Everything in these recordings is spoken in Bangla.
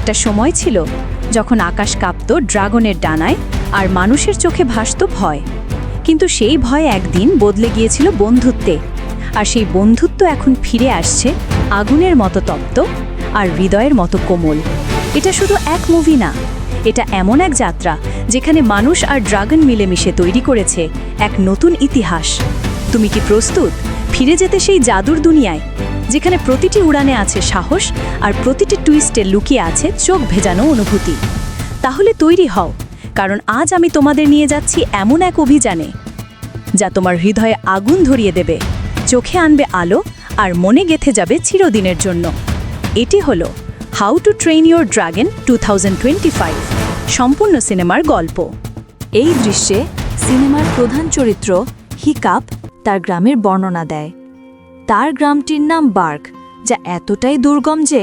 একটা সময় ছিল যখন আকাশ কাঁপত ড্রাগনের ডানায় আর মানুষের চোখে ভাসত ভয়। কিন্তু সেই ভয় একদিন বদলে গিয়েছিল বন্ধুত্বে, আর সেই বন্ধুত্ব এখন ফিরে আসছে আগুনের মতো তপ্ত আর হৃদয়ের মতো কোমল। এটা শুধু এক মুভি না, এটা এমন এক যাত্রা যেখানে মানুষ আর ড্রাগন মিলেমিশে তৈরি করেছে এক নতুন ইতিহাস। তুমি কি প্রস্তুত ফিরে যেতে সেই জাদুর দুনিয়ায়, যেখানে প্রতিটি উড়ানে আছে সাহস আর প্রতিটি টুইস্টে লুকিয়ে আছে চোখ ভেজানো অনুভূতি? তাহলে তৈরি হও, কারণ আজ আমি তোমাদের নিয়ে যাচ্ছি এমন এক অভিযানে যা তোমার হৃদয়ে আগুন ধরিয়ে দেবে, চোখে আনবে আলো আর মনে গেঁথে যাবে চিরদিনের জন্য। এটি হলো how to train your dragon 2025 সম্পূর্ণ সিনেমার গল্প। এই দৃশ্যে সিনেমার প্রধান চরিত্র হিকাপ তার গ্রামের বর্ণনা দেয়। তার গ্রামটির নাম বার্গ, যা এতটাই দুর্গম যে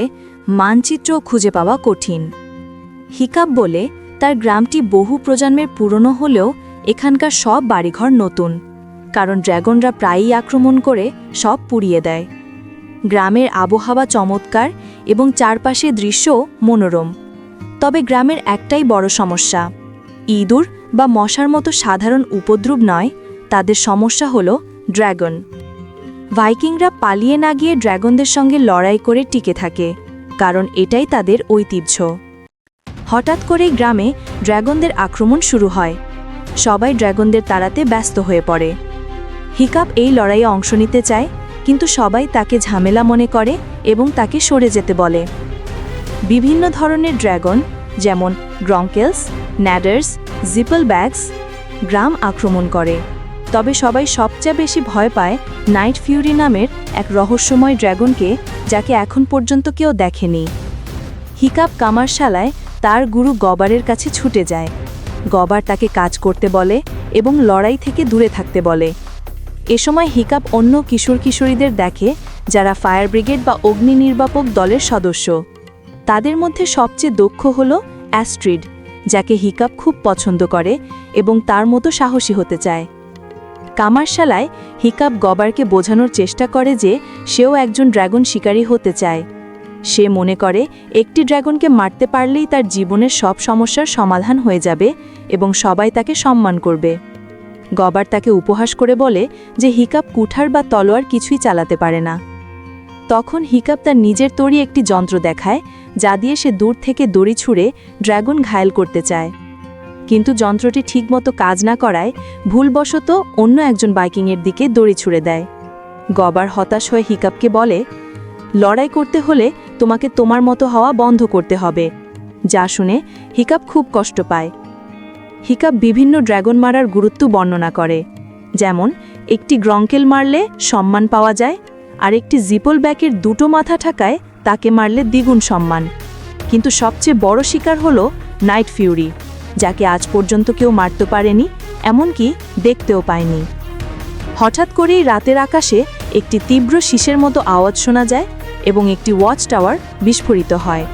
মানচিত্র খুঁজে পাওয়া কঠিন। হিকাপ বলে তার গ্রামটি বহু প্রজন্মের পুরনো হলেও এখানকার সব বাড়িঘর নতুন, কারণ ড্রাগনরা প্রায়ই আক্রমণ করে সব পুড়িয়ে দেয়। গ্রামের আবহাওয়া চমৎকার এবং চারপাশের দৃশ্যও মনোরম। তবে গ্রামের একটাই বড় সমস্যা, ইঁদুর বা মশার মতো সাধারণ উপদ্রব নয়, তাদের সমস্যা হলো ড্রাগন। ভাইকিংরা পালিয়ে না গিয়ে ড্রাগনদের সঙ্গে লড়াই করে টিকে থাকে, কারণ এটাই তাদের ঐতিহ্য। হঠাৎ করেই গ্রামে ড্রাগনদের আক্রমণ শুরু হয়। সবাই ড্রাগনদের তাড়াতে ব্যস্ত হয়ে পড়ে। হিকাপ এই লড়াইয়ে অংশ নিতে চায়, কিন্তু সবাই তাকে ঝামেলা মনে করে এবং তাকে সরে যেতে বলে। বিভিন্ন ধরনের ড্রাগন যেমন গ্রঙ্কেলস, ন্যাডার্স, জিপলব্যাগস গ্রাম আক্রমণ করে। তবে সবাই সবচেয়ে বেশি ভয় পায় নাইট ফিউরি নামের এক রহস্যময় ড্রাগনকে, যাকে এখন পর্যন্ত কেউ দেখেনি। হিকাপ কামারশালায় তার গুরু গবারের কাছে ছুটে যায়। গবার তাকে কাজ করতে বলে এবং লড়াই থেকে দূরে থাকতে বলে। এ সময় হিকাপ অন্য কিশোর কিশোরীদের দেখে যারা ফায়ার ব্রিগেড বা অগ্নি নির্বাপক দলের সদস্য। তাদের মধ্যে সবচেয়ে দক্ষ হল অ্যাস্ট্রিড, যাকে হিকাপ খুব পছন্দ করে এবং তার মতো সাহসী হতে চায়। কামারশালায় হিকাপ গবারকে বোঝানোর চেষ্টা করে যে সেও একজন ড্রাগন শিকারী হতে চায়। সে মনে করে একটি ড্রাগনকে মারতে পারলেই তার জীবনের সব সমস্যার সমাধান হয়ে যাবে এবং সবাই তাকে সম্মান করবে। গবার তাকে উপহাস করে বলে যে হিকাপ কুঠার বা তলোয়ার কিছুই চালাতে পারে না। তখন হিকাপ তার নিজের তৈরি একটি যন্ত্র দেখায়, যা দিয়ে সে দূর থেকে দড়ি ছুঁড়ে ড্রাগন ঘায়েল করতে চায়। কিন্তু যন্ত্রটি ঠিকমতো কাজ না করায় ভুলবশত অন্য একজন বাইকিংয়ের দিকে দড়ি ছুঁড়ে দেয়। গবার হতাশ হয়ে হিকাপকে বলে, লড়াই করতে হলে তোমাকে তোমার মতো হওয়া বন্ধ করতে হবে। যা শুনে হিকাপ খুব কষ্ট পায়। হিকাপ বিভিন্ন ড্রাগন মারার গুরুত্ব বর্ণনা করে, যেমন একটি গ্রঙ্কেল মারলে সম্মান পাওয়া যায়, আর একটি জিপলব্যাকের দুটো মাথা থাকায় তাকে মারলে দ্বিগুণ সম্মান। কিন্তু সবচেয়ে বড় শিকার হলো নাইট ফিউরি, যাকে আজ পর্যন্ত কেউ মারতে পারেনি, এমনকি দেখতেও পায়নি। হঠাৎ করেই রাতের আকাশে একটি তীব্র শীষের মতো আওয়াজ শোনা যায় এবং একটি ওয়াচ টাওয়ার বিস্ফোরিত হয়।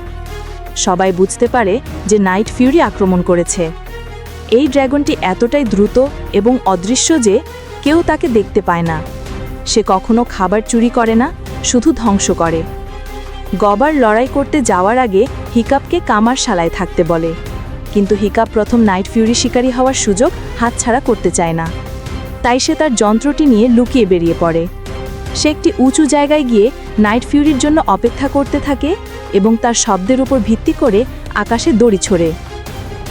সবাই বুঝতে পারে যে নাইট ফিউরি আক্রমণ করেছে। এই ড্রাগনটি এতটাই দ্রুত এবং অদৃশ্য যে কেউ তাকে দেখতে পায় না। সে কখনো খাবার চুরি করে না, শুধু ধ্বংস করে। গবার লড়াই করতে যাওয়ার আগে হিকাপকে কামারশালায় থাকতে বলে, কিন্তু হিকাপ প্রথম নাইট ফিউরি শিকারী হওয়ার সুযোগ হাতছাড়া করতে চায় না। তাই সে তার যন্ত্রটি নিয়ে লুকিয়ে বেরিয়ে পড়ে। সে একটি উঁচু জায়গায় গিয়ে নাইট ফিউরির জন্য অপেক্ষা করতে থাকে এবং তার শব্দের উপর ভিত্তি করে আকাশে দড়ি ছোড়ে।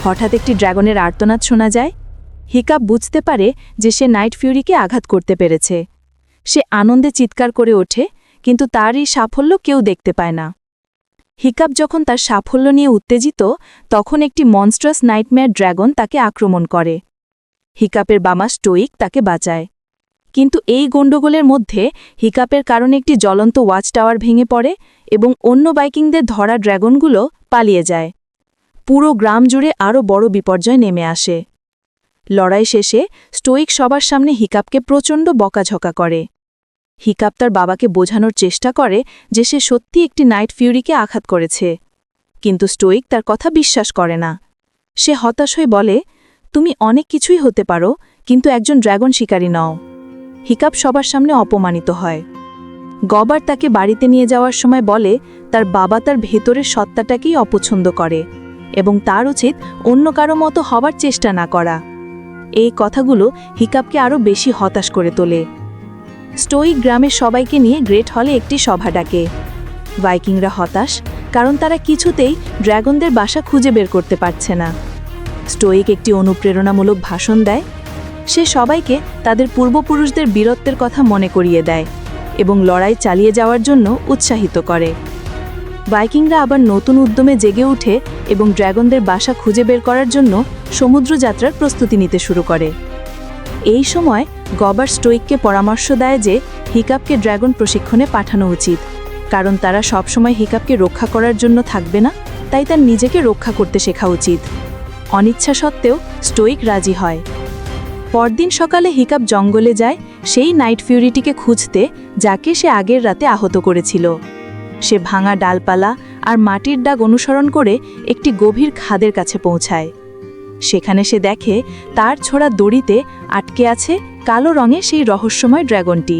হঠাৎ একটি ড্রাগনের আর্তনাদ শোনা যায়। হিকাপ বুঝতে পারে যে সে নাইট ফিউরিকে আঘাত করতে পেরেছে। সে আনন্দে চিৎকার করে ওঠে, কিন্তু তার এই সাফল্য কেউ দেখতে পায় না। হিকাপ যখন তার সাফল্য নিয়ে উত্তেজিত, তখন একটি মনস্ট্রাস নাইটমেয়ার ড্রাগন তাকে আক্রমণ করে। হিকাপের বাবা স্টোইক তাকে বাঁচায়। কিন্তু এই গণ্ডগোলের মধ্যে হিকাপের কারণে একটি জ্বলন্ত ওয়াচ টাওয়ার ভেঙে পড়ে এবং অন্য বাইকিংদের ধরা ড্রাগনগুলো পালিয়ে যায়। পুরো গ্রাম জুড়ে আরও বড় বিপর্যয় নেমে আসে। লড়াই শেষে স্টোইক সবার সামনে হিকাপকে প্রচণ্ড বকাঝকা করে। হিকাপ তার বাবাকে বোঝানোর চেষ্টা করে যে সে সত্যি একটি নাইট ফিউরিকে আঘাত করেছে, কিন্তু স্টোইক তার কথা বিশ্বাস করে না। সে হতাশ হয়ে বলে, তুমি অনেক কিছুই হতে পারো, কিন্তু একজন ড্রাগন শিকারী নও। হিকাপ সবার সামনে অপমানিত হয়। গবার তাকে বাড়িতে নিয়ে যাওয়ার সময় বলে তার বাবা তার ভেতরের সত্তাটাকেই অপছন্দ করে এবং তার উচিত অন্য কারো মতো হবার চেষ্টা না করা। এই কথাগুলো হিকাপকে আরও বেশি হতাশ করে তোলে। স্টোইক গ্রামের সবাইকে নিয়ে গ্রেট হলে একটি সভা ডাকে। ভাইকিংরা হতাশ, কারণ তারা কিছুতেই ড্রাগনদের বাসা খুঁজে বের করতে পারছে না। স্টোইক একটি অনুপ্রেরণামূলক ভাষণ দেয়। সে সবাইকে তাদের পূর্বপুরুষদের বীরত্বের কথা মনে করিয়ে দেয় এবং লড়াই চালিয়ে যাওয়ার জন্য উৎসাহিত করে। ভাইকিংরা আবার নতুন উদ্যমে জেগে ওঠে এবং ড্রাগনদের বাসা খুঁজে বের করার জন্য সমুদ্রযাত্রার প্রস্তুতি নিতে শুরু করে। এই সময় গবার স্টোইককে পরামর্শ দেয় যে হিকাপকে ড্রাগন প্রশিক্ষণে পাঠানো উচিত, কারণ তারা সবসময় হিকাপকে রক্ষা করার জন্য থাকবে না, তাই তার নিজেকে রক্ষা করতে শেখা উচিত। অনিচ্ছা সত্ত্বেও স্টোইক রাজি হয়। পরদিন সকালে হিকাপ জঙ্গলে যায় সেই নাইট ফিউরিটিকে খুঁজতে, যাকে সে আগের রাতে আহত করেছিল। সে ভাঙা ডালপালা আর মাটির দাগ অনুসরণ করে একটি গভীর খাদের কাছে পৌঁছায়। সেখানে সে দেখে তার ছোড়া দড়িতে আটকে আছে কালো রঙে সেই রহস্যময় ড্রাগনটি।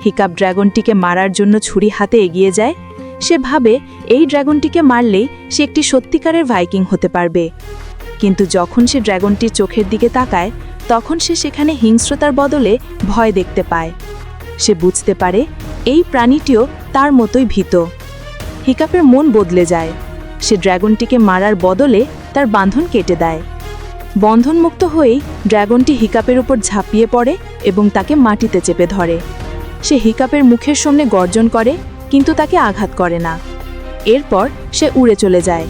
হিকাপ ড্রাগনটিকে মারার জন্য ছুরি হাতে এগিয়ে যায়। সে ভাবে এই ড্রাগনটিকে মারলেই সে একটি সত্যিকারের ভাইকিং হতে পারবে। কিন্তু যখন সে ড্রাগনটির চোখের দিকে তাকায়, তখন সে সেখানে হিংস্রতার বদলে ভয় দেখতে পায়। সে বুঝতে পারে এই প্রাণীটিও তার মতোই ভীত। হিকাপের মন বদলে যায়। সে ড্রাগনটিকে মারার বদলে তার বাঁধন কেটে দেয়। বন্ধনমুক্ত হয়েই ড্রাগনটি হিকাপের উপর ঝাঁপিয়ে পড়ে এবং তাকে মাটিতে চেপে ধরে। সে হিকাপের মুখের সামনে গর্জন করে, কিন্তু তাকে আঘাত করে না। এরপর সে উড়ে চলে যায়।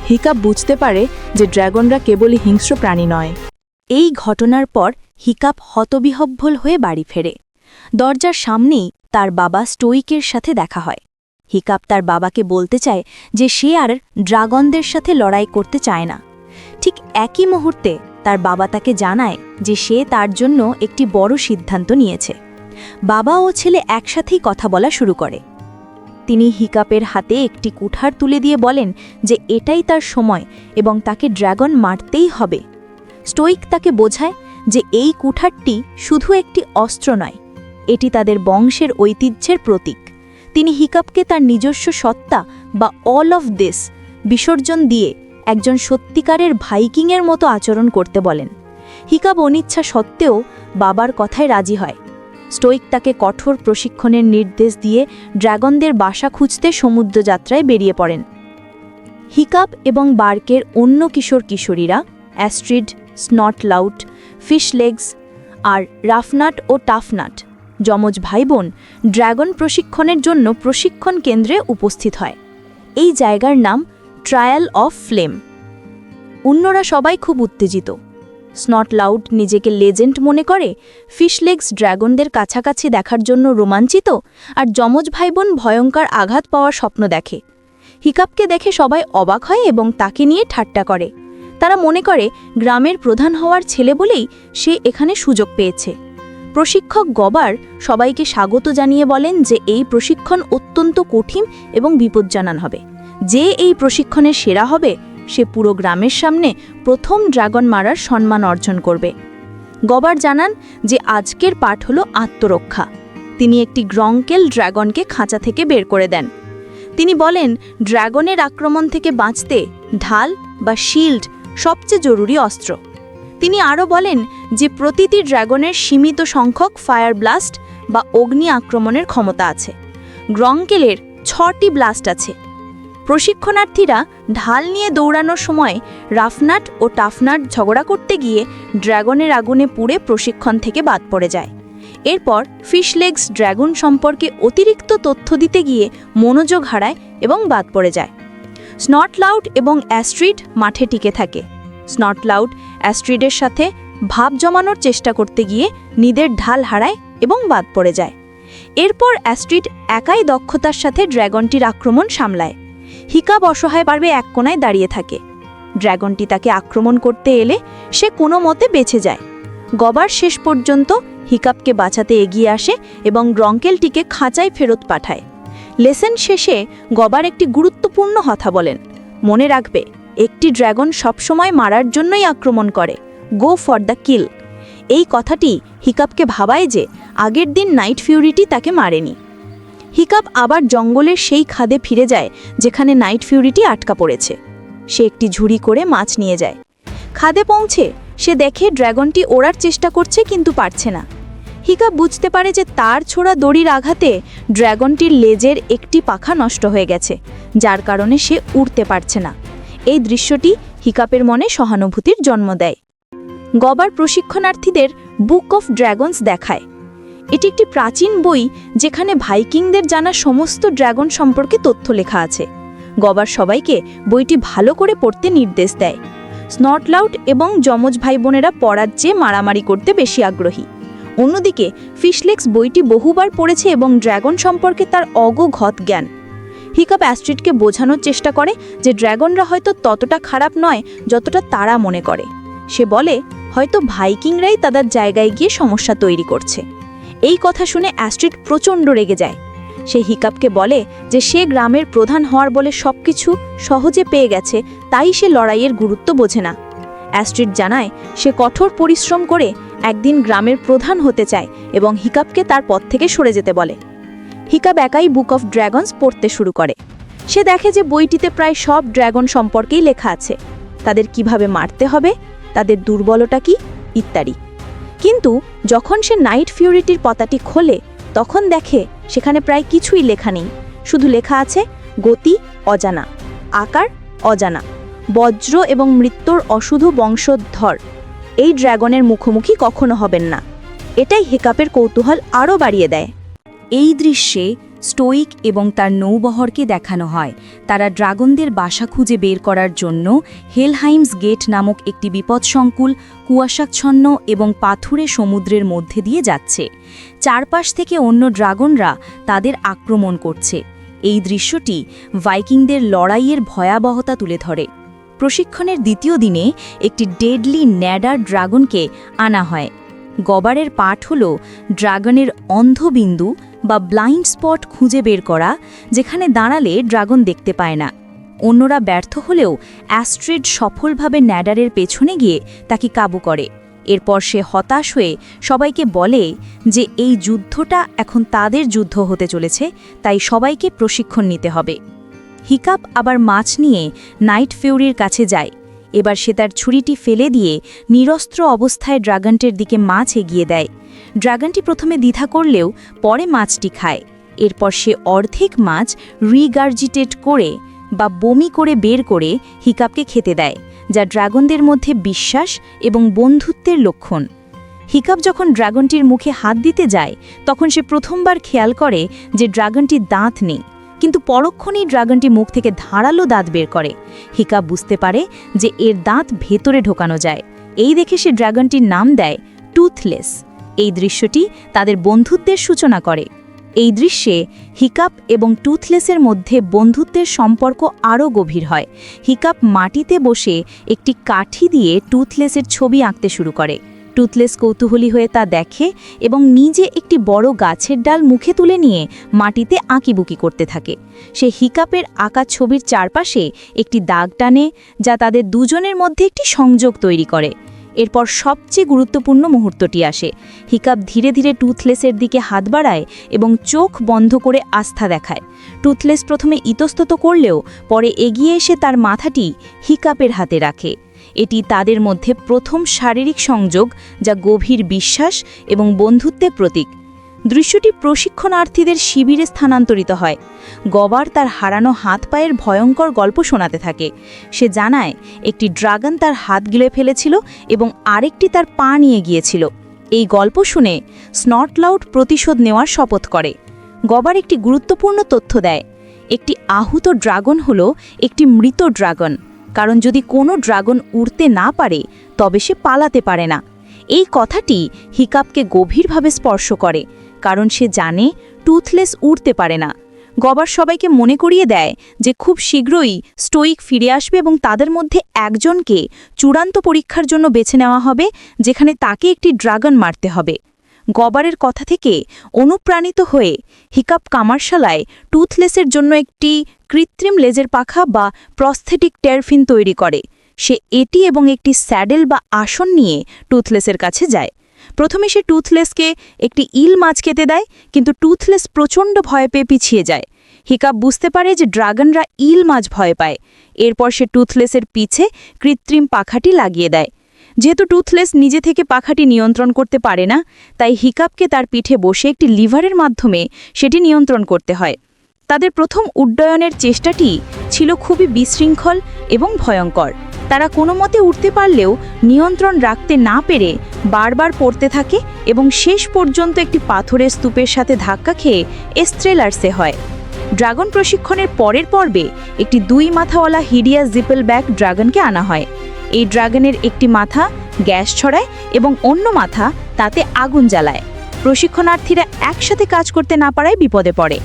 হিকাপ বুঝতে পারে যে ড্রাগনরা কেবলই হিংস্র প্রাণী নয়। এই ঘটনার পর হিকাপ হতবিহ্বল হয়ে বাড়ি ফেরে। দরজার সামনেই তার বাবা স্টোইকের সাথে দেখা হয়। হিকাপ তার বাবাকে বলতে চায় যে সে আর ড্রাগনদের সাথে লড়াই করতে চায় না। ঠিক একই মুহূর্তে তার বাবা তাকে জানায় যে সে তার জন্য একটি বড় সিদ্ধান্ত নিয়েছে। বাবা ও ছেলে একসাথেই কথা বলা শুরু করে। তিনি হিকাপের হাতে একটি কুঠার তুলে দিয়ে বলেন যে এটাই তার সময় এবং তাকে ড্রাগন মারতেই হবে। স্টোইক তাকে বোঝায় যে এই কুঠারটি শুধু একটি অস্ত্র নয়, এটি তাদের বংশের ঐতিহ্যের প্রতীক। তিনি হিকাপকে তার নিজস্ব সত্তা বা অল অফ দিস বিসর্জন দিয়ে একজন সত্যিকারের ভাইকিংয়ের মতো আচরণ করতে বলেন। হিকাপ অনিচ্ছা সত্ত্বেও বাবার কথায় রাজি হয়। স্টোইক তাকে কঠোর প্রশিক্ষণের নির্দেশ দিয়ে ড্রাগনদের বাসা খুঁজতে সমুদ্রযাত্রায় বেরিয়ে পড়েন। হিকাপ এবং বার্কের অন্য কিশোর কিশোরীরা অ্যাস্ট্রিড, স্নটলাউট, ফিশলেগস আর রাফনাট ও টাফনাট যমজ ভাইবোন ড্রাগন প্রশিক্ষণের জন্য প্রশিক্ষণ কেন্দ্রে উপস্থিত হয়। এই জায়গার নাম ট্রায়াল অফ ফ্লেম। অন্যরা সবাই খুব উত্তেজিত। স্নটলাউট নিজেকে লেজেন্ড মনে করে, ফিশলেগস ড্রাগনদের কাছাকাছি দেখার জন্য রোমাঞ্চিত, আর যমজ ভাইবোন ভয়ঙ্কর আঘাত পাওয়ার স্বপ্ন দেখে। হিকাপকে দেখে সবাই অবাক হয় এবং তাকে নিয়ে ঠাট্টা করে। তারা মনে করে গ্রামের প্রধান হওয়ার ছেলে বলেই সে এখানে সুযোগ পেয়েছে। প্রশিক্ষক গবার সবাইকে স্বাগত জানিয়ে বলেন যে এই প্রশিক্ষণ অত্যন্ত কঠিন এবং বিপজ্জনক হবে। যে এই প্রশিক্ষণে সেরা হবে সে পুরো গ্রামের সামনে প্রথম ড্রাগন মারার সম্মান অর্জন করবে। গবার জানান যে আজকের পাঠ হলো আত্মরক্ষা। তিনি একটি গ্রঙ্কেল ড্রাগনকে খাঁচা থেকে বের করে দেন। তিনি বলেন ড্রাগনের আক্রমণ থেকে বাঁচতে ঢাল বা শিল্ড সবচেয়ে জরুরি অস্ত্র। তিনি আরও বলেন যে প্রতিটি ড্রাগনের সীমিত সংখ্যক ফায়ার ব্লাস্ট বা অগ্নি আক্রমণের ক্ষমতা আছে। গ্রঙ্কেলের 6টি ব্লাস্ট আছে। প্রশিক্ষণার্থীরা ঢাল নিয়ে দৌড়ানোর সময় রাফনাট ও টাফনাট ঝগড়া করতে গিয়ে ড্রাগনের আগুনে পুড়ে প্রশিক্ষণ থেকে বাদ পড়ে যায়। এরপর ফিশলেগস ড্রাগন সম্পর্কে অতিরিক্ত তথ্য দিতে গিয়ে মনোযোগ হারায় এবং বাদ পড়ে যায়। স্নটলাউট এবং অ্যাস্ট্রিড মাঠে টিকে থাকে। স্নটলাউট অ্যাস্ট্রিডের সাথে ভাব জমানোর চেষ্টা করতে গিয়ে নিজের ঢাল হারায় এবং বাদ পড়ে যায়। এরপর অ্যাস্ট্রিড একাই দক্ষতার সাথে ড্রাগনটির আক্রমণ সামলায়। হিকাপ অসহায়ভাবে এক কোণায় দাঁড়িয়ে থাকে। ড্রাগনটি তাকে আক্রমণ করতে এলে সে কোনো মতে বেঁচে যায়। গবার শেষ পর্যন্ত হিকাপকে বাঁচাতে এগিয়ে আসে এবং গ্রঙ্কেলটিকে খাঁচায় ফেরত পাঠায়। লেসন শেষে গবার একটি গুরুত্বপূর্ণ কথা বলেন, মনে রাখবে একটি ড্রাগন সবসময় মারার জন্যই আক্রমণ করে, গো ফর দ্য কিল। এই কথাটি হিকাপকে ভাবায় যে আগের দিন নাইট ফিউরিটি তাকে মারেনি। হিকাপ আবার জঙ্গলের সেই খাদে ফিরে যায় যেখানে নাইট ফিউরিটি আটকা পড়েছে। সে একটি ঝুড়ি করে মাছ নিয়ে যায়। খাদে পৌঁছে সে দেখে ড্রাগনটি ওড়ার চেষ্টা করছে কিন্তু পারছে না। হিকাপ বুঝতে পারে যে তার ছোড়া দড়ির আঘাতে ড্রাগনটির লেজের একটি পাখা নষ্ট হয়ে গেছে, যার কারণে সে উড়তে পারছে না। এই দৃশ্যটি হিকাপের মনে সহানুভূতির জন্ম দেয়। গবার প্রশিক্ষণার্থীদের বুক অফ ড্রাগনস দেখায়। এটি একটি প্রাচীন বই যেখানে ভাইকিংদের জানা সমস্ত ড্রাগন সম্পর্কে তথ্য লেখা আছে। গবার সবাইকে বইটি ভালো করে পড়তে নির্দেশ দেয়। স্নটলাউট এবং যমজ ভাই বোনেরা পড়ার চেয়ে মারামারি করতে বেশি আগ্রহী। অন্যদিকে ফিশলেক্স বইটি বহুবার পড়েছে এবং ড্রাগন সম্পর্কে তার অগোঘত জ্ঞান। হিকাপ অ্যাস্ট্রিডকে বোঝানোর চেষ্টা করে যে ড্রাগনরা হয়তো ততটা খারাপ নয় যতটা তারা মনে করে। সে বলে হয়তো ভাইকিংরাই তাদের জায়গায় গিয়ে সমস্যা তৈরি করছে। এই কথা শুনে অ্যাস্ট্রিড প্রচণ্ড রেগে যায়। সে হিকাপকে বলে যে সে গ্রামের প্রধান হওয়ার বলে সবকিছু সহজে পেয়ে গেছে, তাই সে লড়াইয়ের গুরুত্ব বোঝে না। অ্যাস্ট্রিড জানায় সে কঠোর পরিশ্রম করে একদিন গ্রামের প্রধান হতে চায় এবং হিকাপকে তার পথ থেকে সরে যেতে বলে। হিকাপ একাই বুক অফ ড্রাগনস পড়তে শুরু করে। সে দেখে যে বইটিতে প্রায় সব ড্রাগন সম্পর্কেই লেখা আছে, তাদের কিভাবে মারতে হবে, তাদের দুর্বলতা কি ইত্যাদি। কিন্তু যখন সে নাইট ফিউরিটির পাতাটি খোলে তখন দেখে সেখানে প্রায় কিছুই লেখা নেই। শুধু লেখা আছে গতি অজানা, আকার অজানা, বজ্র এবং মৃত্যুর অশুধু বংশধর এই ড্রাগনের মুখোমুখি কখনো হবেন না। এটাই হিকাপের কৌতূহল আরও বাড়িয়ে দেয়। এই দৃশ্যে স্টোইক এবং তার নৌবহরকে দেখানো হয়। তারা ড্রাগনদের বাসা খুঁজে বের করার জন্য হেলহাইমস গেট নামক একটি বিপদসংকুল, কুয়াশাচ্ছন্ন এবং পাথুরে সমুদ্রের মধ্যে দিয়ে যাচ্ছে। চারপাশ থেকে অন্য ড্রাগনরা তাদের আক্রমণ করছে। এই দৃশ্যটি ভাইকিংদের লড়াইয়ের ভয়াবহতা তুলে ধরে। প্রশিক্ষণের দ্বিতীয় দিনে একটি ডেডলি ন্যাডার ড্রাগনকে আনা হয়। গবারের পাঠ হল ড্রাগনের অন্ধবিন্দু বা ব্লাইন্ড স্পট খুঁজে বের করা, যেখানে দাঁড়ালে ড্রাগন দেখতে পায় না। অন্যরা ব্যর্থ হলেও অ্যাস্ট্রিড সফলভাবে ন্যাডারের পেছনে গিয়ে তাকে কাবু করে। এরপর সে হতাশ হয়ে সবাইকে বলে যে এই যুদ্ধটা এখন তাদের যুদ্ধ হতে চলেছে, তাই সবাইকে প্রশিক্ষণ নিতে হবে। হিকাপ আবার মাছ নিয়ে নাইট ফিউরির কাছে যায়। এবার সে তার ছুরিটি ফেলে দিয়ে নিরস্ত্র অবস্থায় ড্রাগনটির দিকে মাছ এগিয়ে দেয়। ড্রাগনটি প্রথমে দ্বিধা করলেও পরে মাছটি খায়। এরপর সে অর্ধেক মাছ রিগার্জিটেট করে বা বমি করে বের করে হিকাপকে খেতে দেয়, যা ড্রাগনদের মধ্যে বিশ্বাস এবং বন্ধুত্বের লক্ষণ। হিকাপ যখন ড্রাগনটির মুখে হাত দিতে যায় তখন সে প্রথমবার খেয়াল করে যে ড্রাগনটির দাঁত নেই, কিন্তু পরক্ষণেই ড্রাগনটি মুখ থেকে ধারালো দাঁত বের করে। হিকাপ বুঝতে পারে যে এর দাঁত ভেতরে ঢোকানো যায়। এই দেখে সে ড্রাগনটির নাম দেয় টুথলেস। এই দৃশ্যটি তাদের বন্ধুত্বের সূচনা করে। এই দৃশ্যে হিকাপ এবং টুথলেসের মধ্যে বন্ধুত্বের সম্পর্ক আরও গভীর হয়। হিকাপ মাটিতে বসে একটি কাঠি দিয়ে টুথলেসের ছবি আঁকতে শুরু করে। টুথলেস কৌতূহলী হয়ে তা দেখে এবং নিজে একটি বড় গাছের ডাল মুখে তুলে নিয়ে মাটিতে আঁকিবুকি করতে থাকে। সে হিকাপের আঁকা ছবির চারপাশে একটি দাগ টানে, যা তাদের দুজনের মধ্যে একটি সংযোগ তৈরি করে। এরপর সবচেয়ে গুরুত্বপূর্ণ মুহূর্তটি আসে। হিকাপ ধীরে ধীরে টুথলেসের দিকে হাত বাড়ায় এবং চোখ বন্ধ করে আস্থা দেখায়। টুথলেস প্রথমে ইতস্তত করলেও পরে এগিয়ে এসে তার মাথাটি হিকাপের হাতে রাখে। এটি তাদের মধ্যে প্রথম শারীরিক সংযোগ, যা গভীর বিশ্বাস এবং বন্ধুত্বের প্রতীক। দৃশ্যটি প্রশিক্ষণার্থীদের শিবিরে স্থানান্তরিত হয়। গবার তার হারানো হাত পায়ের ভয়ঙ্কর গল্প শোনাতে থাকে। সে জানায় একটি ড্রাগন তার হাত গিলে ফেলেছিল এবং আরেকটি তার পা নিয়ে গিয়েছিল। এই গল্প শুনে স্নটলাউট প্রতিশোধ নেওয়ার শপথ করে। গবার একটি গুরুত্বপূর্ণ তথ্য দেয়। একটি আহত ড্রাগন হল একটি মৃত ড্রাগন, কারণ যদি কোনো ড্রাগন উড়তে না পারে তবে সে পালাতে পারে না। এই কথাটি হিকাপকে গভীরভাবে স্পর্শ করে, কারণ সে জানে টুথলেস উড়তে পারে না। গবার সবাইকে মনে করিয়ে দেয় যে খুব শীঘ্রই স্টোইক ফিরে আসবে এবং তাদের মধ্যে একজনকে চূড়ান্ত পরীক্ষার জন্য বেছে নেওয়া হবে, যেখানে তাকে একটি ড্রাগন মারতে হবে। গবারের কথা থেকে অনুপ্রাণিত হয়ে হিকাপ কামারশালায় টুথলেসের জন্য একটি কৃত্রিম লেজের পাখা বা প্রস্থেটিক টেরফিন তৈরি করে। সে এটি এবং একটি স্যাডেল বা আসন নিয়ে টুথলেসের কাছে যায়। প্রথমে সে টুথলেসকে একটি ইল মাছ খেতে দেয়, কিন্তু টুথলেস প্রচণ্ড ভয় পেয়ে পিছিয়ে যায়। হিকাপ বুঝতে পারে যে ড্রাগনরা ইল মাছ ভয় পায়। এরপর সে টুথলেসের পিছে কৃত্রিম পাখাটি লাগিয়ে দেয়। যেহেতু টুথলেস নিজে থেকে পাখাটি নিয়ন্ত্রণ করতে পারে না, তাই হিকাপকে তার পিঠে বসে একটি লিভারের মাধ্যমে সেটি নিয়ন্ত্রণ করতে হয়। তাদের প্রথম উড্ডয়নের চেষ্টাটি ছিল খুবই বিশৃঙ্খল এবং ভয়ঙ্কর। তারা কোনো মতে উঠতে পারলেও নিয়ন্ত্রণ রাখতে না পেরে বারবার পড়তে থাকে এবং শেষ পর্যন্ত একটি পাথরের স্তূপের সাথে ধাক্কা খেয়ে এস্ট্রেলার্সে হয়। ড্রাগন প্রশিক্ষণের পরের পর্বে একটি 2 মাথাওয়ালা হিডিয়াস জিপেলব্যাক ড্রাগনকে আনা হয়। এই ড্রাগনের একটি মাথা গ্যাস ছড়ায় এবং অন্য মাথা তাতে আগুন জ্বালায়। প্রশিক্ষণার্থীরা একসাথে কাজ করতে না পারায় বিপদে পড়ে।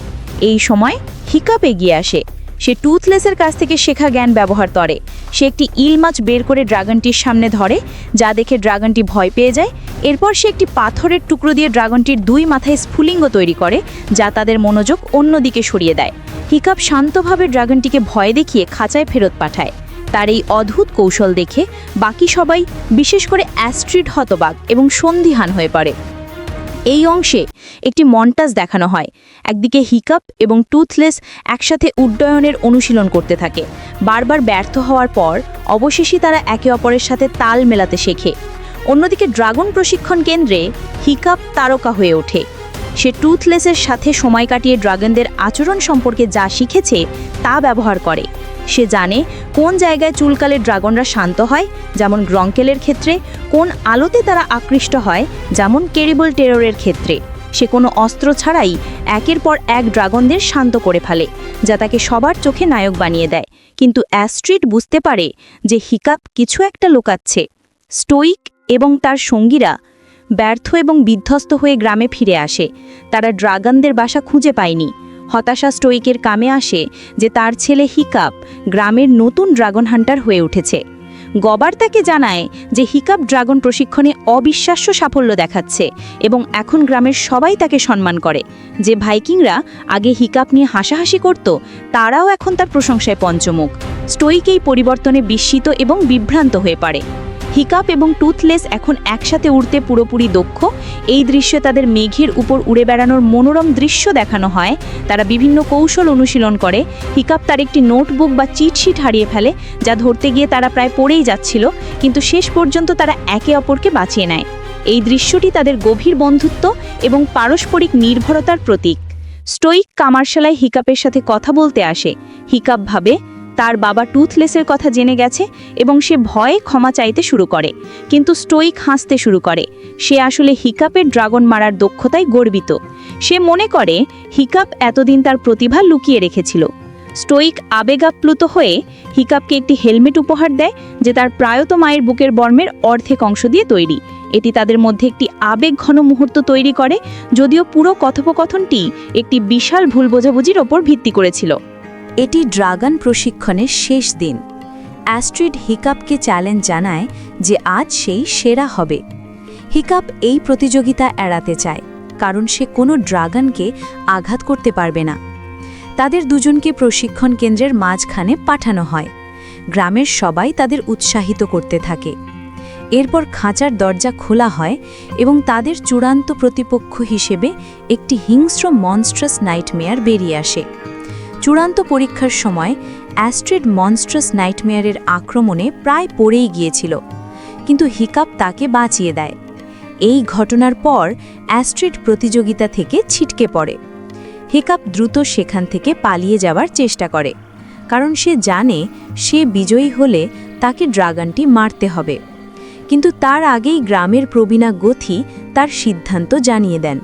এই সময় হিকাপ এগিয়ে আসে। সে টুথলেসের কাছ থেকে শেখা জ্ঞান ব্যবহার করে। সে একটি ইল মাছ বের করে ড্রাগনটির সামনে ধরে, যা দেখে ড্রাগনটি ভয় পেয়ে যায়। এরপর সে একটি পাথরের টুকরো দিয়ে ড্রাগনটির 2 মাথায় স্ফুলিঙ্গ তৈরি করে, যা তাদের মনোযোগ অন্যদিকে সরিয়ে দেয়। হিকাপ শান্তভাবে ড্রাগনটিকে ভয় দেখিয়ে খাঁচায় ফেরত পাঠায়। তার এই অদ্ভুত কৌশল দেখে বাকি সবাই, বিশেষ করে অ্যাস্ট্রিড, হতবাক এবং সন্দিহান হয়ে পড়ে। এই অংশে একটি মন্টাজ দেখানো হয়। একদিকে হিকাপ এবং টুথলেস একসাথে উড্ডয়নের অনুশীলন করতে থাকে। বারবার ব্যর্থ হওয়ার পর অবশেষে তারা একে অপরের সাথে তাল মেলাতে শেখে। অন্যদিকে ড্রাগন প্রশিক্ষণ কেন্দ্রে হিকাপ তারকা হয়ে ওঠে। সে টুথলেসের সাথে সময় কাটিয়ে ড্রাগনদের আচরণ সম্পর্কে যা শিখেছে তা ব্যবহার করে। সে জানে কোন জায়গায় চুলকালে ড্রাগনরা শান্ত হয়, যেমন গ্রঙ্কেলের ক্ষেত্রে, কোন আলোতে তারা আকৃষ্ট হয়, যেমন কেরিবল টেররের ক্ষেত্রে। সে কোনো অস্ত্র ছাড়াই একের পর এক ড্রাগনদের শান্ত করে ফেলে, যা তাকে সবার চোখে নায়ক বানিয়ে দেয়। কিন্তু অ্যাস্ট্রিড বুঝতে পারে যে হিকাপ কিছু একটা লুকাচ্ছে। স্টোইক এবং তার সঙ্গীরা ব্যর্থ এবং বিধ্বস্ত হয়ে গ্রামে ফিরে আসে। তারা ড্রাগনদের বাসা খুঁজে পায়নি। হতাশা স্টোইকের কামে আসে যে তার ছেলে হিকাপ গ্রামের নতুন ড্রাগন হান্টার হয়ে উঠেছে। গবার তাকে জানায় যে হিকাপ ড্রাগন প্রশিক্ষণে অবিশ্বাস্য সাফল্য দেখাচ্ছে এবং এখন গ্রামের সবাই তাকে সম্মান করে। যে ভাইকিংরা আগে হিকাপ নিয়ে হাসাহাসি করত, তারাও এখন তার প্রশংসায় পঞ্চমুখ। স্টোইক এই পরিবর্তনে বিস্মিত এবং বিভ্রান্ত হয়ে পড়ে। হিকাপ এবং টুথলেস এখন একসাথে উড়তে পুরোপুরি দক্ষ। এই দৃশ্যে তাদের মেঘের উপর উড়ে বেড়ানোর মনোরম দৃশ্য দেখানো হয়। তারা বিভিন্ন কৌশল অনুশীলন করে। হিকাপ তার একটি নোটবুক বা চিটশিট হারিয়ে ফেলে, যা ধরতে গিয়ে তারা প্রায় পড়েই যাচ্ছিল, কিন্তু শেষ পর্যন্ত তারা একে অপরকে বাঁচিয়ে নেয়। এই দৃশ্যটি তাদের গভীর বন্ধুত্ব এবং পারস্পরিক নির্ভরতার প্রতীক। স্টোইক কামারশালায় হিকাপের সাথে কথা বলতে আসে। হিকাপ ভাবে তার বাবা টুথলেসের কথা জেনে গেছে এবং সে ভয়ে ক্ষমা চাইতে শুরু করে। কিন্তু স্টোইক হাসতে শুরু করে। সে আসলে হিকাপের ড্রাগন মারার দক্ষতায় গর্বিত। সে মনে করে হিকাপ এতদিন তার প্রতিভা লুকিয়ে রেখেছিল। স্টোইক আবেগাপ্লুত হয়ে হিকাপকে একটি হেলমেট উপহার দেয়, যে তার প্রায়ত মায়ের বুকের বর্মের অর্ধেক অংশ দিয়ে তৈরি। এটি তাদের মধ্যে একটি আবেগঘন মুহূর্ত তৈরি করে, যদিও পুরো কথোপকথনটি একটি বিশাল ভুল বোঝাবুঝির ওপর ভিত্তি করেছিল। এটি ড্রাগন প্রশিক্ষণের শেষ দিন। অ্যাস্ট্রিড হিকাপকে চ্যালেঞ্জ জানায় যে আজ সেই সেরা হবে। হিকাপ এই প্রতিযোগিতা এড়াতে চায়, কারণ সে কোনো ড্রাগনকে আঘাত করতে পারবে না। তাদের দুজনকে প্রশিক্ষণ কেন্দ্রের মাঝখানে পাঠানো হয়। গ্রামের সবাই তাদের উৎসাহিত করতে থাকে। এরপর খাঁচার দরজা খোলা হয় এবং তাদের চূড়ান্ত প্রতিপক্ষ হিসেবে একটি হিংস্র মনস্ট্রাস নাইটমেয়ার বেরিয়ে আসে। চূড়ান্ত পরীক্ষার সময় অ্যাস্ট্রিড মনস্ট্রাস নাইটমেয়ারের আক্রমণে প্রায় পড়েই গিয়েছিল, কিন্তু হিকাপ তাকে বাঁচিয়ে দেয়। এই ঘটনার পর অ্যাস্ট্রিড প্রতিযোগিতা থেকে ছিটকে পড়ে। হিকাপ দ্রুত সেখান থেকে পালিয়ে যাওয়ার চেষ্টা করে, কারণ সে জানে সে বিজয়ী হলে তাকে ড্রাগনটি মারতে হবে। কিন্তু তার আগেই গ্রামের প্রবীণা গথি তার সিদ্ধান্ত জানিয়ে দেন।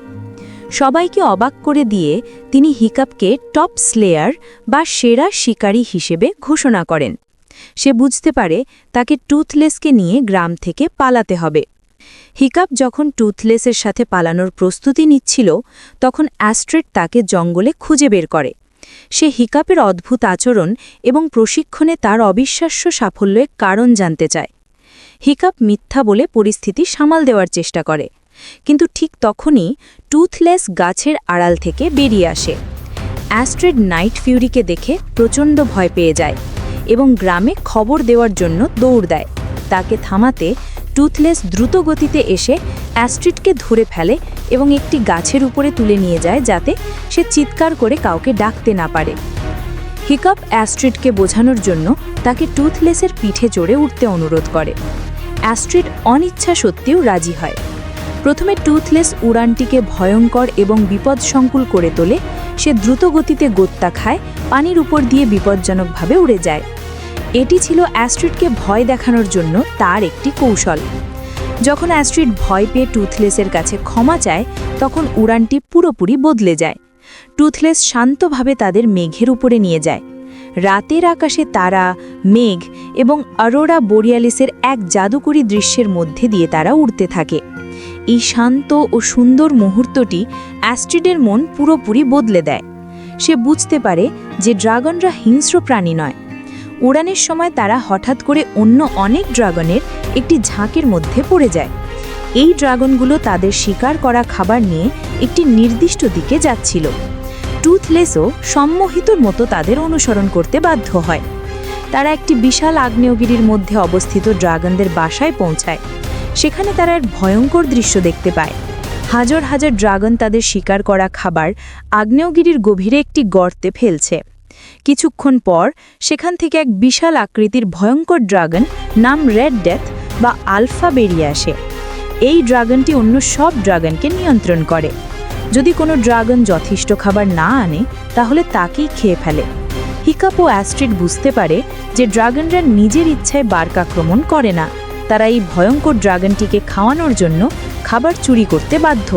সবাইকে অবাক করে দিয়ে তিনি হিকাপকে টপ স্লেয়ার বা সেরা শিকারী হিসেবে ঘোষণা করেন। সে বুঝতে পারে তাকে টুথলেসকে নিয়ে গ্রাম থেকে পালাতে হবে। হিকাপ যখন টুথলেসের সাথে পালানোর প্রস্তুতি নিচ্ছিল, তখন অ্যাস্ট্রিড তাকে জঙ্গলে খুঁজে বের করে। সে হিকাপের অদ্ভুত আচরণ এবং প্রশিক্ষণে তার অবিশ্বাস্য সাফল্যের কারণ জানতে চায়। হিকাপ মিথ্যা বলে পরিস্থিতি সামাল দেওয়ার চেষ্টা করে, কিন্তু ঠিক তখনই টুথলেস গাছের আড়াল থেকে বেরিয়ে আসে। অ্যাস্ট্রিড নাইট ফিউরিকে দেখে প্রচণ্ড ভয় পেয়ে যায় এবং গ্রামে খবর দেওয়ার জন্য দৌড় দেয়। তাকে থামাতে টুথলেস দ্রুত গতিতে এসে অ্যাস্ট্রিডকে ধরে ফেলে এবং একটি গাছের উপরে তুলে নিয়ে যায় যাতে সে চিৎকার করে কাউকে ডাকতে না পারে। হিকাপ অ্যাস্ট্রিডকে বোঝানোর জন্য তাকে টুথলেসের পিঠে চড়ে উঠতে অনুরোধ করে। অ্যাস্ট্রিড অনিচ্ছা সত্ত্বেও রাজি হয়। প্রথমে টুথলেস উড়ানটিকে ভয়ঙ্কর এবং বিপদসংকুল করে তোলে। সে দ্রুত গতিতে গোত্তা খায়, পানির উপর দিয়ে বিপজ্জনকভাবে উড়ে যায়। এটি ছিল অ্যাস্ট্রিডকে ভয় দেখানোর জন্য তার একটি কৌশল। যখন অ্যাস্ট্রিড ভয় পেয়ে টুথলেসের কাছে ক্ষমা চায় তখন উড়ানটি পুরোপুরি বদলে যায়। টুথলেস শান্তভাবে তাদের মেঘের উপরে নিয়ে যায়। রাতের আকাশে তারা, মেঘ এবং অরোরা বোরিয়ালিসের এক জাদুকরী দৃশ্যের মধ্যে দিয়ে তারা উড়তে থাকে। এই শান্ত ও সুন্দর মুহূর্তটি অ্যাস্ট্রিডের মন পুরোপুরি বদলে দেয়। সে বুঝতে পারে যে ড্রাগনরা হিংস্র প্রাণী নয়। উড়ানের সময় তারা হঠাৎ করে অন্য অনেক ড্রাগনের একটি ঝাঁকের মধ্যে পড়ে যায়। এই ড্রাগনগুলো তাদের শিকার করা খাবার নিয়ে একটি নির্দিষ্ট দিকে যাচ্ছিল। টুথলেসও সম্মোহিতর মতো তাদের অনুসরণ করতে বাধ্য হয়। তারা একটি বিশাল আগ্নেয়গিরির মধ্যে অবস্থিত ড্রাগনদের বাসায় পৌঁছায়। সেখানে তারা এক ভয়ঙ্কর দৃশ্য দেখতে পায়। হাজার হাজার ড্রাগন তাদের শিকার করা খাবার আগ্নেয়গিরির গভীরে একটি গর্তে ফেলছে। কিছুক্ষণ পর সেখান থেকে এক বিশাল আকৃতির ভয়ঙ্কর ড্রাগন নাম রেড ডেথ বা আলফা বেরিয়ে আসে। এই ড্রাগনটি অন্য সব ড্রাগনকে নিয়ন্ত্রণ করে। যদি কোনো ড্রাগন যথেষ্ট খাবার না আনে তাহলে তাকেই খেয়ে ফেলে। হিকাপ ও অ্যাস্ট্রিড বুঝতে পারে যে ড্রাগনরা নিজের ইচ্ছায় বার্ক আক্রমণ করে না, তারা এই ভয়ঙ্কর ড্রাগনটিকে খাওয়ানোর জন্য খাবার চুরি করতে বাধ্য।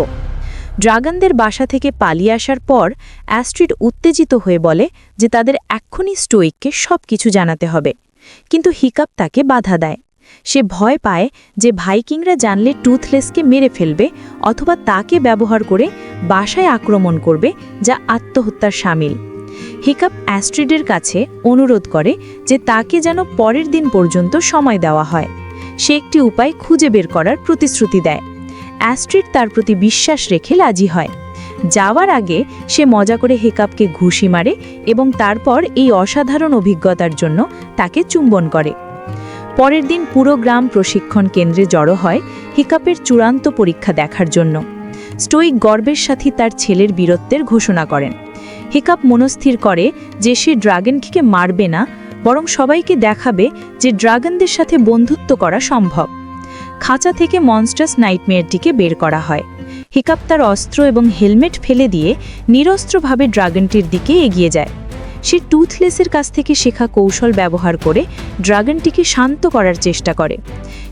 ড্রাগনদের বাসা থেকে পালিয়ে আসার পর অ্যাস্ট্রিড উত্তেজিত হয়ে বলে যে তাদের এক্ষুনি স্টোইককে সব কিছু জানাতে হবে, কিন্তু হিকাপ তাকে বাধা দেয়। সে ভয় পায় যে ভাইকিংরা জানলে টুথলেসকে মেরে ফেলবে অথবা তাকে ব্যবহার করে বাসায় আক্রমণ করবে, যা আত্মহত্যার শামিল। হিকাপ অ্যাস্ট্রিডের কাছে অনুরোধ করে যে তাকে যেন পরের দিন পর্যন্ত সময় দেওয়া হয়। সে একটি উপায় খুঁজে বের করার প্রতিশ্রুতি দেয়। অ্যাস্ট্রিড তার প্রতি বিশ্বাস রেখে রাজি হয়। যাওয়ার আগে সে মজা করে হিকাপকে ঘুষি মারে এবং তারপর এই অসাধারণ অভিজ্ঞতার জন্য তাকে চুম্বন করে। পরের দিন পুরো গ্রাম প্রশিক্ষণ কেন্দ্রে জড়ো হয় হিকাপের চূড়ান্ত পরীক্ষা দেখার জন্য। স্টোইক গর্বের সাথে তার ছেলের বীরত্বের ঘোষণা করেন। হিকাপ মনস্থির করে যে সে ড্রাগনকে মারবে না, বরং সবাইকে দেখাবে যে ড্রাগনদের সাথে বন্ধুত্ব করা সম্ভব। খাঁচা থেকে মনস্টার্স নাইটমেয়ারটিকে বের করা হয়। হিকাপ তার অস্ত্র এবং হেলমেট ফেলে দিয়ে নিরস্ত্রভাবে ড্রাগনটির দিকে এগিয়ে যায়। সে টুথলেসের কাছ থেকে শেখা কৌশল ব্যবহার করে ড্রাগনটিকে শান্ত করার চেষ্টা করে।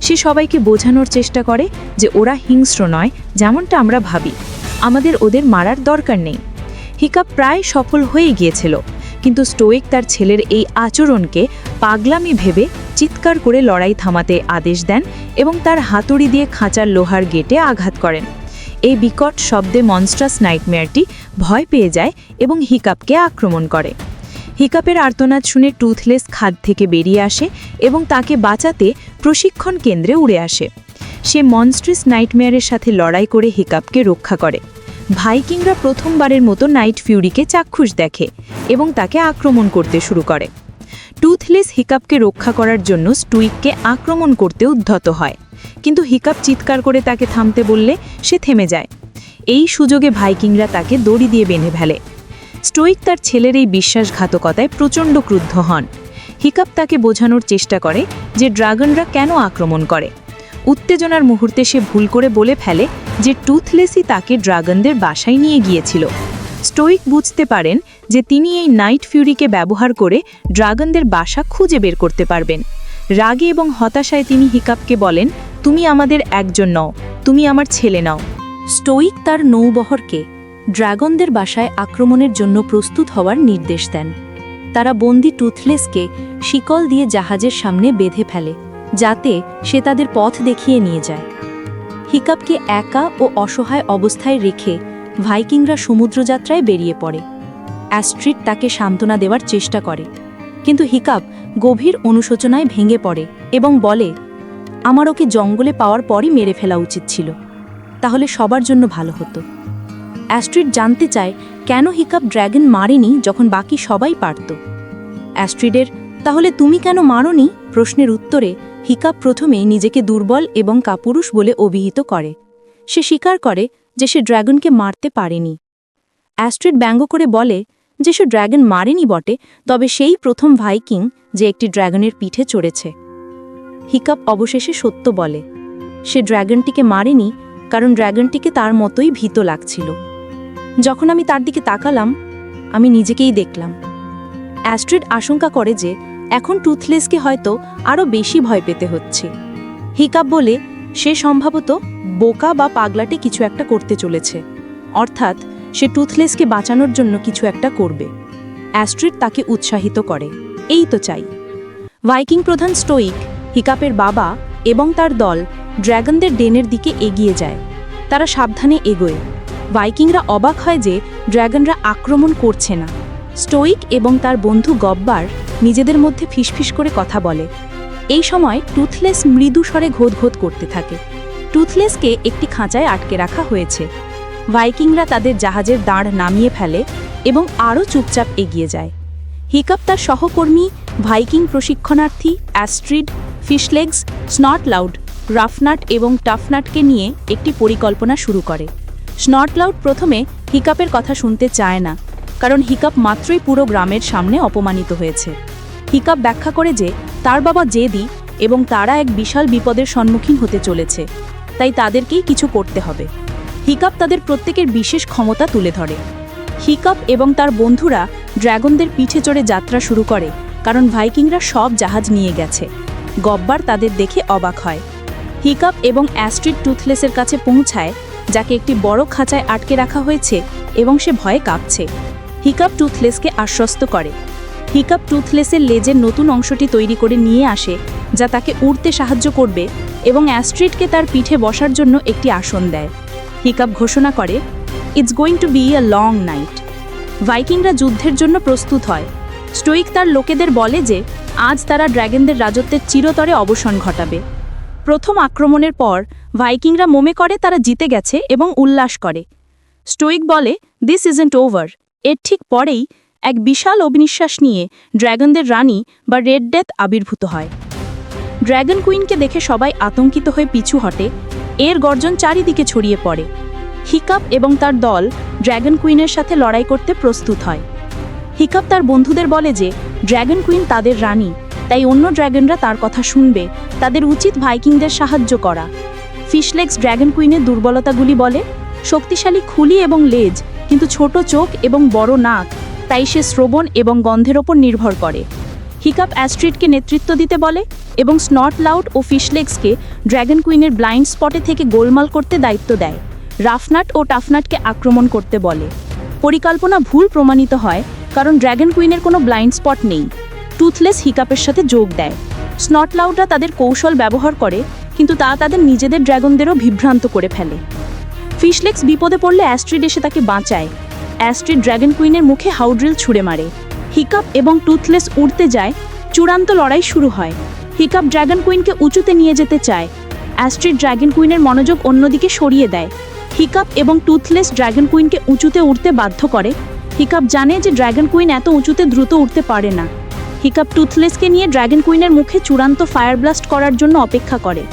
সে সবাইকে বোঝানোর চেষ্টা করে যে ওরা হিংস্র নয় যেমনটা আমরা ভাবি, আমাদের ওদের মারার দরকার নেই। হিকাপ প্রায় সফল হয়ে গিয়েছিল, কিন্তু স্টোইক তার ছেলের এই আচরণকে পাগলামি ভেবে চিৎকার করে লড়াই থামাতে আদেশ দেন এবং তার হাতুড়ি দিয়ে খাঁচার লোহার গেটে আঘাত করেন। এই বিকট শব্দে মনস্টার্স নাইটমেয়ারটি ভয় পেয়ে যায় এবং হিকাপকে আক্রমণ করে। হিকাপের আর্তনাদ শুনে টুথলেস খাদ থেকে বেরিয়ে আসে এবং তাকে বাঁচাতে প্রশিক্ষণ কেন্দ্রে উড়ে আসে। সে মনস্টার্স নাইটমেয়ারের সাথে লড়াই করে হিকাপকে রক্ষা করে। ভাইকিংরা প্রথমবারের মতো নাইট ফিউরিকে চাক্ষুষ দেখে এবং তাকে আক্রমণ করতে শুরু করে। টুথলেস হিকাপকে রক্ষা করার জন্য স্টুইককে আক্রমণ করতে উদ্ধত হয়, কিন্তু হিকাপ চিৎকার করে তাকে থামতে বললে সে থেমে যায়। এই সুযোগে ভাইকিংরা তাকে দড়ি দিয়ে বেঁধে ফেলে। স্টোইক তার ছেলের এই বিশ্বাসঘাতকতায় প্রচণ্ড ক্রুদ্ধ হন। হিকাপ তাকে বোঝানোর চেষ্টা করে যে ড্রাগনরা কেন আক্রমণ করে। উত্তেজনার মুহূর্তে সে ভুল করে বলে ফেলে যে টুথলেসই তাকে ড্রাগনদের বাসায় নিয়ে গিয়েছিল। স্টোইক বুঝতে পারেন যে তিনি এই নাইট ফিউরিকে ব্যবহার করে ড্রাগনদের বাসা খুঁজে বের করতে পারবেন। রাগে এবং হতাশায় তিনি হিকাপকে বলেন, তুমি আমাদের একজন নও, তুমি আমার ছেলে নাও। স্টোইক তার নৌবহরকে ড্রাগনদের বাসায় আক্রমণের জন্য প্রস্তুত হওয়ার নির্দেশ দেন। তারা বন্দি টুথলেসকে শিকল দিয়ে জাহাজের সামনে বেঁধে ফেলে, যাতে সে তাদের পথ দেখিয়ে নিয়ে যায়। হিকাপকে একা ও অসহায় অবস্থায় রেখে ভাইকিংরা সমুদ্রযাত্রায় বেরিয়ে পড়ে। অ্যাস্ট্রিড তাকে সান্ত্বনা দেওয়ার চেষ্টা করে, কিন্তু হিকাপ গভীর অনুশোচনায় ভেঙে পড়ে এবং বলে, আমার ওকে জঙ্গলে পাওয়ার পরই মেরে ফেলা উচিত ছিল, তাহলে সবার জন্য ভালো হতো। অ্যাস্ট্রিড জানতে চায় কেন হিকাপ ড্র্যাগন মারেনি যখন বাকি সবাই পারত। অ্যাস্ট্রিডের তাহলে তুমি কেন মারোনি প্রশ্নের উত্তরে হিকাপ প্রথমে নিজেকে দুর্বল এবং কাপুরুষ বলে অভিহিত করে। সে স্বীকার করে যে সে ড্রাগনকে মারতে পারেনি। অ্যাস্ট্রিড ব্যঙ্গ করে বলে যে সে ড্রাগন মারেনি বটে, তবে সেই প্রথম ভাইকিং যে একটি ড্রাগনের পিঠে চড়েছে। হিকাপ অবশেষে সত্য বলে, সে ড্রাগনটিকে মারেনি কারণ ড্রাগনটিকে তার মতোই ভীত লাগছিল। যখন আমি তার দিকে তাকালাম, আমি নিজেকেই দেখলাম। অ্যাস্ট্রিড আশঙ্কা করে যে এখন টুথলেসকে হয়তো আরও বেশি ভয় পেতে হচ্ছে। হিকাপ বলে সে সম্ভবত বোকা বা পাগলাটে কিছু একটা করতে চলেছে, অর্থাৎ সে টুথলেসকে বাঁচানোর জন্য কিছু একটা করবে। অ্যাস্ট্রিড তাকে উৎসাহিত করে, এই তো চাই। ভাইকিং প্রধান স্টোইক, হিকাপের বাবা এবং তার দল ড্র্যাগনদের ডেনের দিকে এগিয়ে যায়। তারা সাবধানে এগোয়। ভাইকিংরা অবাক হয় যে ড্র্যাগনরা আক্রমণ করছে না। স্টোইক এবং তার বন্ধু গব্বার নিজেদের মধ্যে ফিসফিস করে কথা বলে। এই সময় টুথলেস মৃদু স্বরে ঘোদ করতে থাকে। টুথলেসকে একটি খাঁচায় আটকে রাখা হয়েছে। ভাইকিংরা তাদের জাহাজের দাঁড় নামিয়ে ফেলে এবং আরও চুপচাপ এগিয়ে যায়। হিকাপ তার সহকর্মী ভাইকিং প্রশিক্ষণার্থী অ্যাস্ট্রিড, ফিশলেগস, স্নটলাউড, রাফনাট এবং টাফনাটকে নিয়ে একটি পরিকল্পনা শুরু করে। স্নটলাউড প্রথমে হিকাপের কথা শুনতে চায় না, কারণ হিকাপ মাত্রই পুরো গ্রামের সামনে অপমানিত হয়েছে। হিকাপ ব্যাখ্যা করে যে তার বাবা জেদি এবং তারা এক বিশাল বিপদের সম্মুখীন হতে চলেছে, তাই তাদেরকেই কিছু করতে হবে। হিকাপ তাদের প্রত্যেকের বিশেষ ক্ষমতা তুলে ধরে। হিকাপ এবং তার বন্ধুরা ড্র্যাগনদের পিঠে চড়ে যাত্রা শুরু করে, কারণ ভাইকিংরা সব জাহাজ নিয়ে গেছে। গব্বার তাদের দেখে অবাক হয়। হিকাপ এবং অ্যাস্ট্রিড টুথলেসের কাছে পৌঁছায়, যাকে একটি বড় খাঁচায় আটকে রাখা হয়েছে এবং সে ভয়ে কাঁপছে। হিকাপ টুথলেসকে আশ্বস্ত করে। হিকাপ টুথলেসের লেজের নতুন অংশটি তৈরি করে নিয়ে আসে, যা তাকে উড়তে সাহায্য করবে, এবং অ্যাস্ট্রিডকে তার পিঠে বসার জন্য একটি আসন দেয়। হিকাপ ঘোষণা করে, it's going to be a long night. ভাইকিংরা যুদ্ধের জন্য প্রস্তুত হয়। স্টোইক তার লোকেদের বলে যে আজ তারা ড্র্যাগনদের রাজত্বের চিরতরে অবসান ঘটাবে। প্রথম আক্রমণের পর ভাইকিংরা মনে করে তারা জিতে গেছে এবং উল্লাস করে। স্টোইক বলে, দিস ইজন্ট ওভার। এর ঠিক পরেই এক বিশাল অগ্নিশ্বাস নিয়ে ড্র্যাগনদের রানী বা রেড ডেথ আবির্ভূত হয়। ড্র্যাগন কুইনকে দেখে সবাই আতঙ্কিত হয়ে পিছু হটে। এর গর্জন চারিদিকে ছড়িয়ে পড়ে। হিকাপ এবং তার দল ড্র্যাগন কুইনের সাথে লড়াই করতে প্রস্তুত হয়। হিকাপ তার বন্ধুদের বলে যে ড্র্যাগন কুইন তাদের রানী, তাই অন্য ড্র্যাগনরা তার কথা শুনবে, তাদের উচিত ভাইকিংদের সাহায্য করা। ফিশলেগস ড্র্যাগন কুইনের দুর্বলতাগুলি বলে, শক্তিশালী খুলি এবং লেজ, কিন্তু ছোট চোখ এবং বড় নাক, তাই সে শ্রবণ এবং গন্ধের ওপর নির্ভর করে। হিকাপ অ্যাস্ট্রিডকে নেতৃত্ব দিতে বলে এবং স্নটলাউড ও ফিশলেগসকে ড্র্যাগন কুইনের ব্লাইন্ড স্পটে থেকে গোলমাল করতে দায়িত্ব দেয়। রাফনাট ও টাফনাটকে আক্রমণ করতে বলে। পরিকল্পনা ভুল প্রমাণিত হয়, কারণ ড্র্যাগন কুইনের কোনো ব্লাইন্ড স্পট নেই। টুথলেস হিকাপের সাথে যোগ দেয়। স্নটলাউডরা তাদের কৌশল ব্যবহার করে, কিন্তু তা তাদের নিজেদের ড্র্যাগনদেরও বিভ্রান্ত করে ফেলে। ফিশলেগস বিপদে পড়লে অ্যাস্ট্রিড এসে তাকে বাঁচায়। অ্যাস্ট্রিড ড্র্যাগন কুইনের মুখে হাউড্রিল ছুঁড়ে মারে। হিকাপ এবং টুথলেস উড়তে যায়। চূড়ান্ত লড়াই শুরু হয়। হিকাপ ড্র্যাগন কুইনকে উঁচুতে নিয়ে যেতে চায়। অ্যাস্ট্রিড ড্র্যাগন কুইনের মনোযোগ অন্যদিকে সরিয়ে দেয়। হিকাপ এবং টুথলেস ড্র্যাগন কুইনকে উঁচুতে উঠতে বাধ্য করে। হিকাপ জানে যে ড্র্যাগন কুইন এত উঁচুতে দ্রুত উঠতে পারে না। হিকাপ টুথলেসকে নিয়ে ড্র্যাগন কুইনের মুখে চূড়ান্ত ফায়ার ব্লাস্ট করার জন্য অপেক্ষা করে।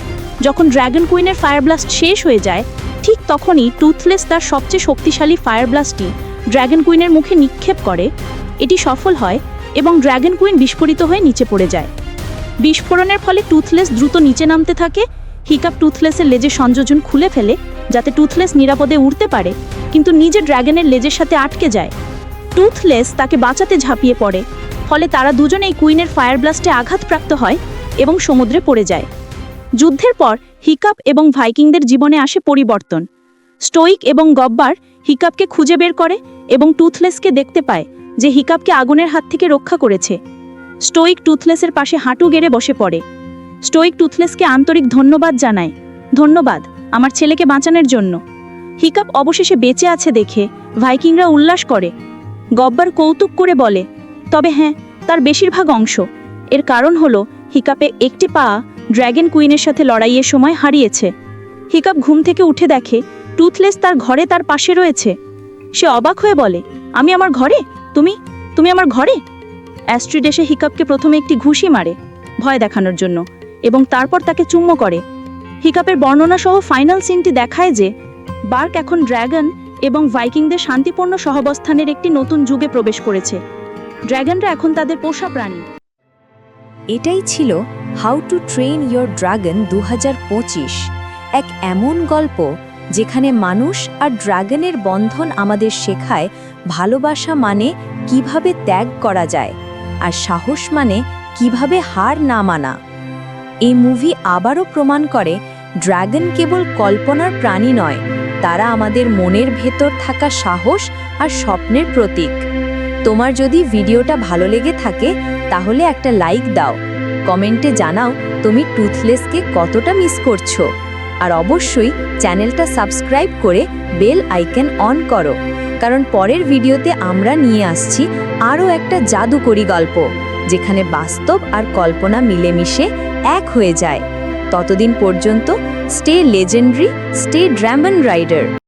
যখন ড্র্যাগন কুইনের ফায়ার ব্লাস্ট শেষ হয়ে যায়, ঠিক তখনই টুথলেস তার সবচেয়ে শক্তিশালী ফায়ার ব্লাস্টটি ড্র্যাগন কুইনের মুখে নিক্ষেপ করে। এটি সফল হয় এবং ড্র্যাগন কুইন বিস্ফোরিত হয়ে নিচে পড়ে যায়। বিস্ফোরণের ফলে টুথলেস দ্রুত নিচে নামতে থাকে। হিকাপ টুথলেসের লেজের সংযোজন খুলে ফেলে, যাতে টুথলেস নিরাপদে উড়তে পারে, কিন্তু নিজে ড্র্যাগনের লেজের সাথে আটকে যায়। টুথলেস তাকে বাঁচাতে ঝাঁপিয়ে পড়ে, ফলে তারা দুজনেই কুইনের ফায়ার ব্লাস্টে আঘাতপ্রাপ্ত হয় এবং সমুদ্রে পড়ে যায়। যুদ্ধের পর হিকাপ এবং ভাইকিংদের জীবনে আসে পরিবর্তন। স্টোইক এবং গব্বার হিকাপকে খুঁজে বের করে এবং টুথলেসকে দেখতে পায় যে হিকাপকে আগুনের হাত থেকে রক্ষা করেছে। স্টোইক টুথলেসের পাশে হাঁটু গেড়ে বসে পড়ে। স্টোইক টুথলেসকে আন্তরিক ধন্যবাদ জানায়, ধন্যবাদ আমার ছেলেকে বাঁচানোর জন্য। হিকাপ অবশেষে বেঁচে আছে দেখে ভাইকিংরা উল্লাস করে। গব্বার কৌতুক করে বলে, তবে হ্যাঁ, তার বেশিরভাগ অংশ। এর কারণ হলো হিকাপে একটি পা ড্র্যাগন কুইনের সাথে লড়াইয়ের সময় হারিয়েছে। হিকাপ ঘুম থেকে উঠে দেখে টুথলেস তার ঘরে তার পাশে রয়েছে। সে অবাক হয়ে বলে, আমি আমার ঘরে? তুমি আমার ঘরে? অ্যাস্ট্রিড এসে হিকাপকে প্রথমে একটি ঘুষি মারে, ভয় দেখানোর জন্য, এবং তারপর তাকে চুম্ব করে। হিকাপের বর্ণনা সহ ফাইনাল সিনটি দেখায় যে বার্ক এখন ড্র্যাগন এবং ভাইকিংদের শান্তিপূর্ণ সহাবস্থানের একটি নতুন যুগে প্রবেশ করেছে। ড্র্যাগনরা এখন তাদের পোষা প্রাণী। এটাই ছিল how to train your dragon 2025, এক এমন গল্প যেখানে মানুষ আর ড্রাগনের বন্ধন আমাদের শেখায় ভালোবাসা মানে কিভাবে ত্যাগ করা যায়, আর সাহস মানে কিভাবে হার না মানা। এই মুভি আবারও প্রমাণ করে ড্রাগন কেবল কল্পনার প্রাণী নয়, তারা আমাদের মনের ভেতর থাকা সাহস আর স্বপ্নের প্রতীক। তোমার যদি ভিডিওটা ভালো লেগে থাকে তাহলে একটা লাইক দাও, কমেন্টে জানাও তুমি টুথলেসকে কতটা মিস করছো, আর অবশ্যই চ্যানেলটা সাবস্ক্রাইব করে বেল আইকন অন করো, কারণ পরের ভিডিওতে আমরা নিয়ে আসছি আরও একটা জাদুকরী গল্প যেখানে বাস্তব আর কল্পনা মিলেমিশে এক হয়ে যায়। ততদিন পর্যন্ত stay legendary, stay dragon rider.